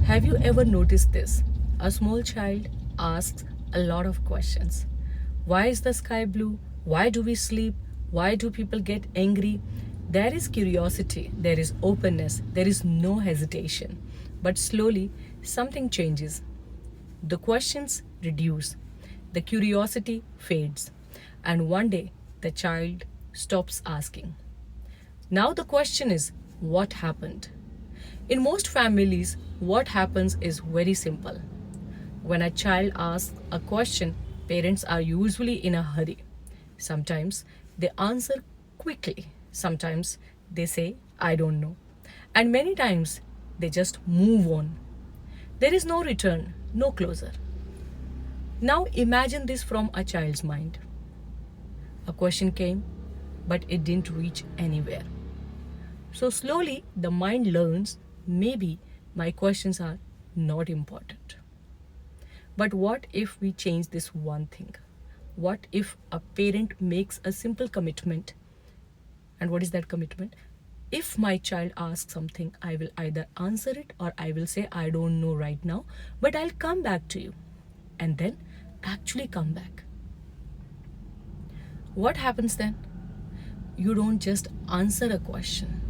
Have you ever noticed this? A small child asks a lot of questions. Why is the sky blue? Why do we sleep? Why do people get angry? There is curiosity, there is openness, there is no hesitation. But slowly, something changes. The questions reduce, the curiosity fades, and one day the child stops asking. Now the question is, what happened? In most families, what happens is very simple. When a child asks a question, parents are usually in a hurry. Sometimes they answer quickly, sometimes they say, I don't know. And many times they just move on. There is no return, no closure. Now imagine this from a child's mind. A question came, but it didn't reach anywhere. So slowly the mind learns maybe my questions are not important. But what if we change this one thing? What if a parent makes a simple commitment? And what is that commitment? If my child asks something, I will either answer it or I will say, I don't know right now, but I'll come back to you. And then actually come back. What happens then? You don't just answer a question,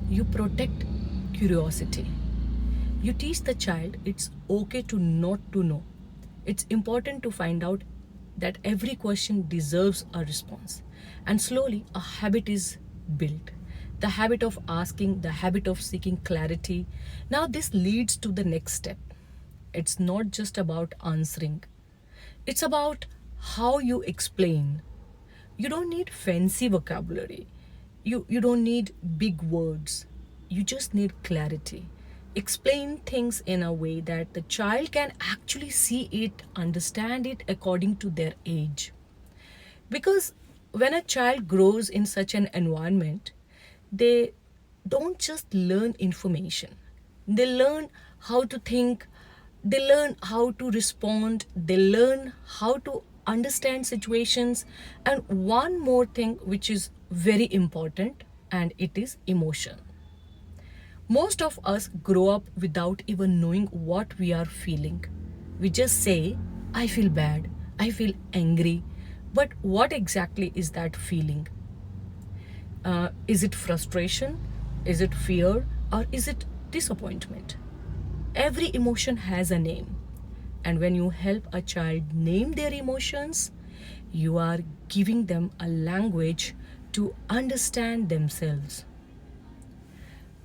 you protect curiosity. You teach the child it's okay to not to know. It's important to find out that every question deserves a response. And slowly a habit is built. The habit of asking, the habit of seeking clarity. Now this leads to the next step. It's not just about answering. It's about how you explain. You don't need fancy vocabulary. You don't need big words. You just need clarity. Explain things in a way that the child can actually see it, understand it according to their age. Because when a child grows in such an environment, they don't just learn information. They learn how to think, they learn how to respond, they learn how to understand situations, and one more thing which is very important, and it is emotion. Most of us grow up without even knowing what we are feeling. We just say, I feel bad, I feel angry. But what exactly is that feeling? Is it frustration? Is it fear? Or is it disappointment? Every emotion has a name. And when you help a child name their emotions, you are giving them a language to understand themselves.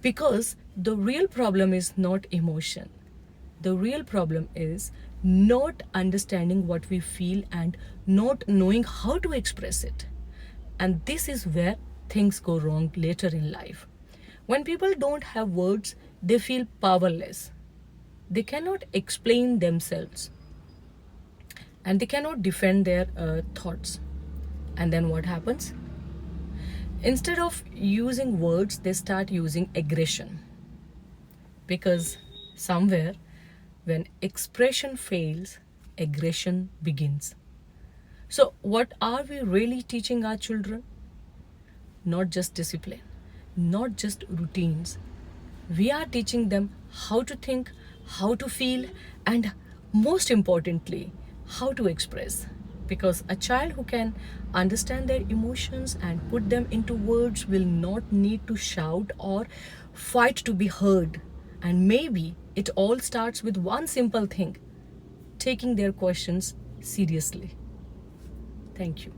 Because the real problem is not emotion. The real problem is not understanding what we feel and not knowing how to express it. And this is where things go wrong later in life. When people don't have words, they feel powerless. They cannot explain themselves and they cannot defend their thoughts. And then what happens? Instead of using words, they start using aggression. Because somewhere, when expression fails, aggression begins. So, what are we really teaching our children? Not just discipline, not just routines. We are teaching them how to think, how to feel, and most importantly, how to express. Because a child who can understand their emotions and put them into words will not need to shout or fight to be heard. And maybe it all starts with one simple thing: taking their questions seriously. Thank you.